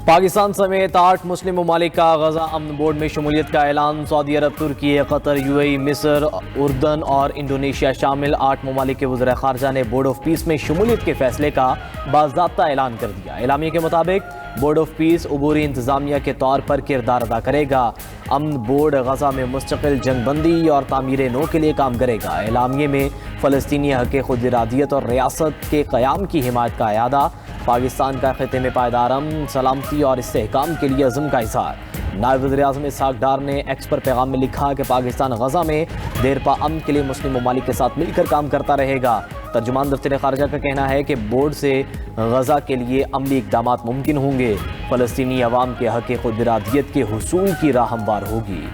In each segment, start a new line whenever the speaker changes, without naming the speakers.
पाकिस्तान समेत 8 मुस्लिम ममालिक का गजा अमन बोर्ड में शमूलियत का ऐलान। सऊदी अरब, तुर्की, कतर, यूएई, मिस्र, उर्दन और इंडोनेशिया शामिल 8 ममालिक के वज़ीर ख़ारजा ने बोर्ड ऑफ पीस में शमूलियत के फैसले का बाज़ाब्ता ऐलान कर दिया। एलामिया के मुताबिक बोर्ड ऑफ पीस अबूरी इंतज़ामिया के तौर पर किरदार अदा करेगा। अमन बोर्ड गजा में मुस्तकिल जंगबंदी और तामीर नो के लिए काम करेगा। एलामिया में फ़लस्तीनी हक़ खुद इरादियत और रियासत के क़याम की हिमायत का अयादा, पाकिस्तान का ख़िते में पायदार अमन, सलामती और इस्तेहकाम के लिए अज़्म का इज़हार। नायब वज़ीर-ए-आज़म इसहाक़ डार ने एक्स पर पैगाम में लिखा कि पाकिस्तान गजा में देरपा अमन के लिए मुस्लिम ममालिक के साथ मिलकर काम करता रहेगा। तर्जुमान दफ्तर ख़ारजा का कहना है कि बोर्ड से गजा के लिए अमली इक़दामात मुमकिन होंगे। फ़लस्तीनी अवाम के हक़ खुद इरादियत के हुसूल की राह हमवार होगी।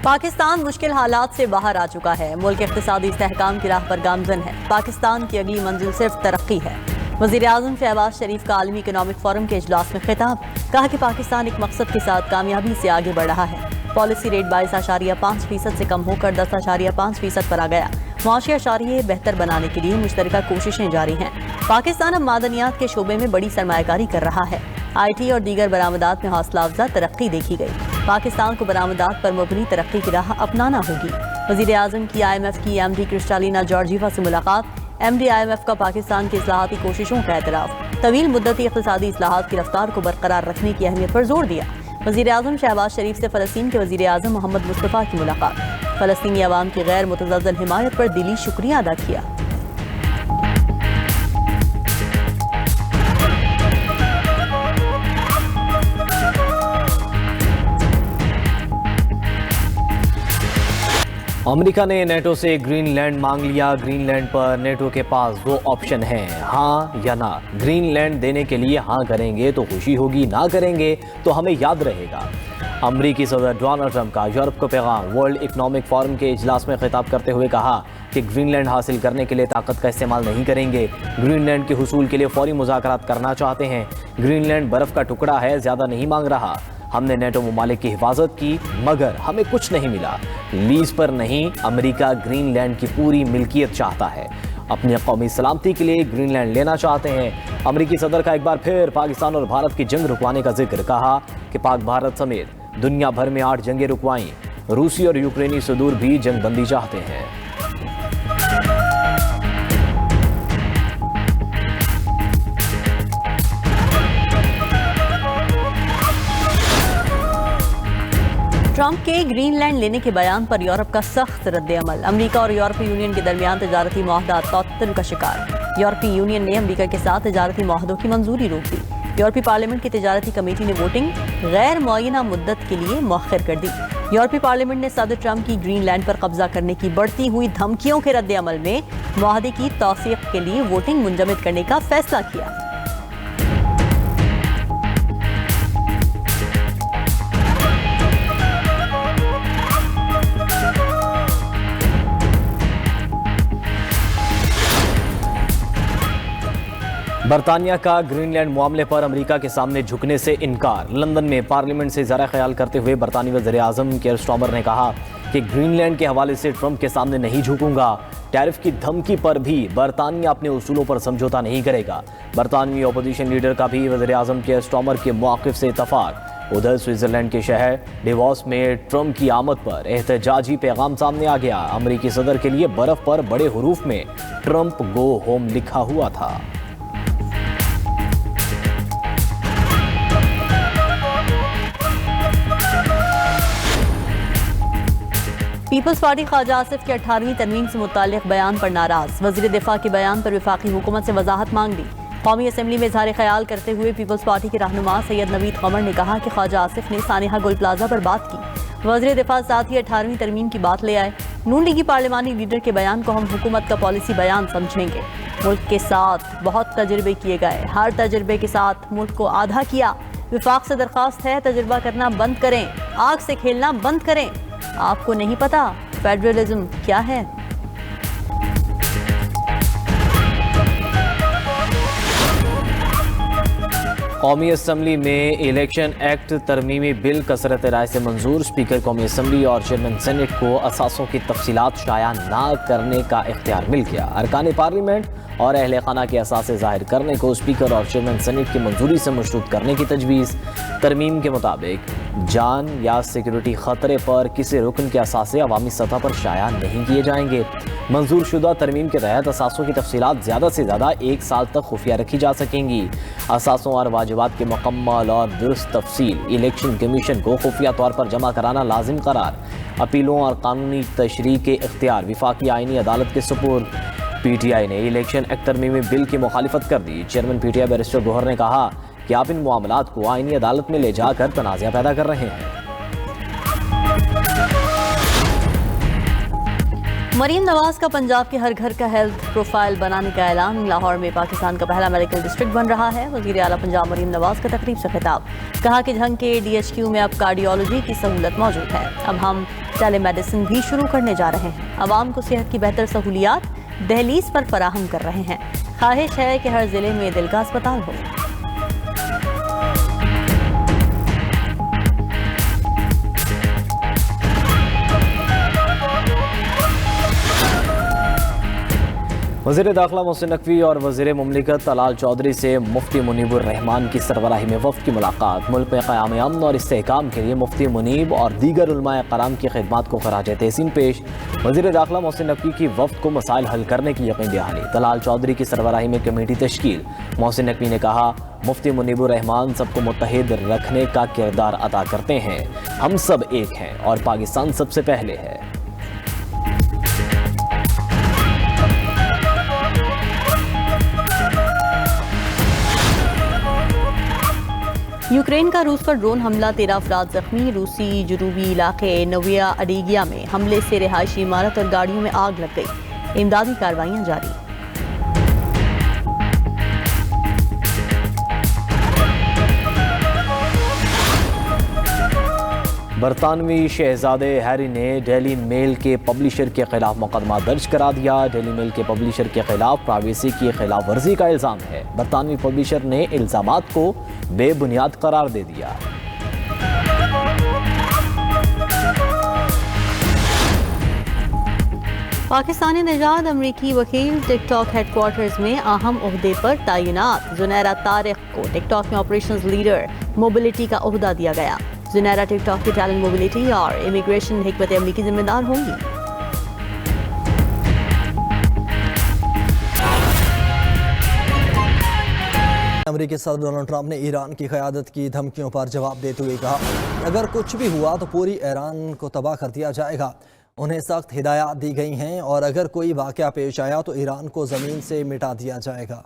पाकिस्तान मुश्किल हालात से बाहर आ चुका है। मुल्क इक़्तिसादी इस्तेहकाम की राह पर गामज़न है। पाकिस्तान की अगली मंजिल सिर्फ तरक्की है। वज़ीर-ए-आज़म शहबाज शरीफ का आलमी इकनॉमिक फोरम के इजलास में खिताब, कहा कि पाकिस्तान एक मकसद के साथ कामयाबी से आगे बढ़ रहा है। पॉलिसी रेट 22.5% से कम होकर 10.5% पर आ गया। मुआशी अशारिये बेहतर बनाने के लिए मुश्तरका कोशिशें जारी हैं। पाकिस्तान अब मादनियात के शोबे में बड़ी सरमायाकारी कर रहा है। IT और दीगर बरामदात में हौसला अफजा तरक्की देखी गई। पाकिस्तान को बरामदात पर मबनी तरक्की की राह अपनाना होगी। वज़ीर-ए-आज़म की IMF की MD क्रिस्टालिना जॉर्जीवा से मुलाकात, MD IMF का पाकिस्तान की इस्लाहाती कोशिशों का एतराफ़, तवील मुद्दती इक़्तिसादी इस्लाहात की रफ्तार को बरकरार रखने की अहमियत पर जोर दिया। वज़ीर-ए-आज़म शहबाज शरीफ से फ़लस्तीन के वज़ीर-ए-आज़म मोहम्मद मुस्तफ़ा की मुलाकात, फ़लस्तीनी अवाम की गैर मुतज़ल्ज़ल हिमायत पर दिली शुक्रिया अदा किया।
अमेरिका ने नेटो से ग्रीनलैंड मांग लिया। ग्रीनलैंड पर नेटो के पास 2 ऑप्शन हैं, हाँ या ना। ग्रीनलैंड देने के लिए हाँ करेंगे तो खुशी होगी, ना करेंगे तो हमें याद रहेगा। अमरीकी सदर डोनाल्ड ट्रंप का यूरोप को पैगाम। वर्ल्ड इकनॉमिक फोरम के इजलास में खिताब करते हुए कहा कि ग्रीनलैंड हासिल करने के लिए ताकत का इस्तेमाल नहीं करेंगे। ग्रीनलैंड के हुसूल के लिए फौरी मुज़ाकरात करना चाहते हैं। ग्रीनलैंड बर्फ़ का टुकड़ा है, ज़्यादा नहीं मांग रहा। हमने नेटो ममालिक की हिफाजत की मगर हमें कुछ नहीं मिला। लीज पर नहीं, अमेरिका ग्रीनलैंड की पूरी मिल्कियत चाहता है। अपनी कौमी सलामती के लिए ग्रीनलैंड लेना चाहते हैं। अमेरिकी सदर का एक बार फिर पाकिस्तान और भारत की जंग रुकवाने का जिक्र, कहा कि पाक भारत समेत दुनिया भर में 8 जंगें रुकवाईं। रूसी और यूक्रेनी सदूर भी जंग बंदी चाहते हैं।
ट्रंप के ग्रीनलैंड लेने के बयान पर यूरोप का सख्त रद्द-ए-अमल। अमेरिका और यूरोपीय यूनियन के दरमियान तजारती मुआहदात तअत्तुल का शिकार। यूरोपीय यूनियन ने अमेरिका के साथ तजारती मुआहदों की मंजूरी रोक दी। यूरोपीय पार्लियामेंट की तजारती कमेटी ने वोटिंग गैर मुअय्यना मुद्दत के लिए मौखर कर दी। यूरोपीय पार्लियामेंट ने सदर ट्रंप की ग्रीनलैंड पर कब्जा करने की बढ़ती हुई धमकियों के रद्द-ए-अमल में मुआहदे की तौसीक के लिए वोटिंग मुंजमद करने का फैसला किया।
बरतानिया का ग्रीनलैंड मामले पर अमेरिका के सामने झुकने से इनकार। लंदन में पार्लियामेंट से ज़रा ख्याल करते हुए बरतानी वज़ीर-ए-आज़म कीयर स्टारमर ने कहा कि ग्रीनलैंड के हवाले से ट्रंप के सामने नहीं झुकूंगा। टैरिफ की धमकी पर भी बरतानिया अपने उसूलों पर समझौता नहीं करेगा। बरतानवी अपोजिशन लीडर का भी वज़ीर-ए-आज़म कीयर स्टारमर के मौक़िफ़ से इत्तफ़ाक़। उधर स्विट्ज़रलैंड के शहर डेवॉस में ट्रंप की आमद पर एहतजाजी पैगाम सामने आ गया। अमरीकी सदर के लिए बर्फ़ पर बड़े हुरूफ में ट्रंप गो होम लिखा हुआ था।
पीपल्स पार्टी ख्वाजा आसिफ के 18वीं तरमीम से मुताल्लिक़ बयान पर नाराज़। वज़ीर दिफा के बयान पर वफाकी हुकूमत से वजाहत मांग दी। कौमी असम्बली में इज़हार ख्याल करते हुए पीपल्स पार्टी के रहनुमा सैयद नवीद कमर ने कहा कि ख्वाजा आसिफ ने सानिहा गुल प्लाजा पर बात की। वज़ीर दिफा साथ ही 18वीं तरमीम की बात ले आए। नून लीगी पार्लिमानी लीडर के बयान को हम हुकूमत का पॉलिसी बयान समझेंगे। मुल्क के साथ बहुत तजर्बे किए गए, हर तजर्बे के साथ मुल्क को आधा किया। विफाक से दरख्वास्त है, तजर्बा करना बंद करें, आग से खेलना बंद करें। आपको नहीं पता फेडरलिज्म क्या है?
قومی اسمبلی میں الیکشن ایکٹ ترمیمی بل کثرت رائے سے منظور۔ اسپیکر قومی اسمبلی اور چیئرمین سینٹ کو اثاثوں کی تفصیلات شائع نہ کرنے کا اختیار مل گیا۔ ارکان پارلیمنٹ اور اہل خانہ کے اثاثے ظاہر کرنے کو اسپیکر اور چیئرمین سینٹ کی منظوری سے مشروط کرنے کی تجویز۔ ترمیم کے مطابق جان یا سیکیورٹی خطرے پر کسی رکن کے اثاثے عوامی سطح پر شائع نہیں کیے جائیں گے۔ منظور شدہ ترمیم کے تحت اثاثوں کی تفصیلات زیادہ سے زیادہ 1 سال تک خفیہ رکھی جا سکیں گی۔ اثاثوں اور واجبات کی مکمل اور درست تفصیل الیکشن کمیشن کو خفیہ طور پر جمع کرانا لازم قرار۔ اپیلوں اور قانونی تشریح کے اختیار وفاقی آئینی عدالت کے سپرد۔ پی ٹی آئی نے الیکشن ایکٹ ترمیمی بل کی مخالفت کر دی۔ Chairman P T I barrister Gohar نے کہا کہ آپ ان معاملات کو آئینی عدالت میں لے جا کر تنازع پیدا کر رہے ہیں۔
مریم نواز کا پنجاب کے ہر گھر کا ہیلتھ پروفائل بنانے کا اعلان۔ لاہور میں پاکستان کا پہلا میڈیکل ڈسٹرکٹ بن رہا ہے۔ وزیر اعلیٰ پنجاب مریم نواز کا تقریب سے خطاب۔ کہا کہ جھنگ کے ڈی ایچ کیو میں اب کارڈیولوجی کی سہولت موجود ہے۔ اب ہم ٹیلی میڈیسن بھی شروع کرنے جا رہے ہیں۔ عوام کو صحت کی بہتر سہولیات دہلیز پر فراہم کر رہے ہیں۔ خواہش ہے کہ ہر ضلع میں دل کا اسپتال ہو۔
وزیر داخلہ محسن نقوی اور وزیر مملکت طلال چودھری سے مفتی منیب الرحمان کی سربراہی میں وفد کی ملاقات۔ ملک میں قیام امن اور استحکام کے لیے مفتی منیب اور دیگر علماء کرام کی خدمات کو خراج تحسین پیش۔ وزیر داخلہ محسن نقوی کی وفد کو مسائل حل کرنے کی یقین دہانی۔ طلال چودھری کی سربراہی میں کمیٹی تشکیل۔ محسن نقوی نے کہا مفتی منیب الرحمان سب کو متحد رکھنے کا کردار ادا کرتے ہیں۔ ہم سب ایک ہیں اور پاکستان سب سے پہلے ہے۔
یوکرین کا روس پر ڈرون حملہ، 13 افراد زخمی۔ روسی جنوبی علاقے نویا اڈیگیا میں حملے سے رہائشی عمارت اور گاڑیوں میں آگ لگ گئی۔ امدادی کارروائیاں جاری۔
برطانوی شہزادے ہیری نے ڈیلی میل کے پبلشر کے خلاف مقدمہ درج کرا دیا۔ ڈیلی میل کے پبلشر کے خلاف پرائیویسی کی خلاف ورزی کا الزام ہے۔ برطانوی پبلشر نے الزامات کو بے بنیاد قرار دے دیا۔
پاکستانی نژاد امریکی وکیل ٹک ٹاک ہیڈ کوارٹرز میں اہم عہدے پر تعینات۔ زنیرہ طارق کو ٹک ٹاک میں آپریشنز لیڈر موبلٹی کا عہدہ دیا گیا۔ زنیرہ ٹک ٹاک کی ٹیلنٹ موبلٹی اور امیگریشن حکمت عملی کی ذمہ دار ہوں گی۔
امریکی صدر ڈونلڈ ٹرمپ نے ایران کی قیادت کی دھمکیوں پر جواب دیتے ہوئے کہا اگر کچھ بھی ہوا تو پوری ایران کو تباہ کر دیا جائے گا۔ انہیں سخت ہدایات دی گئی ہیں اور اگر کوئی واقعہ پیش آیا تو ایران کو زمین سے مٹا دیا جائے گا۔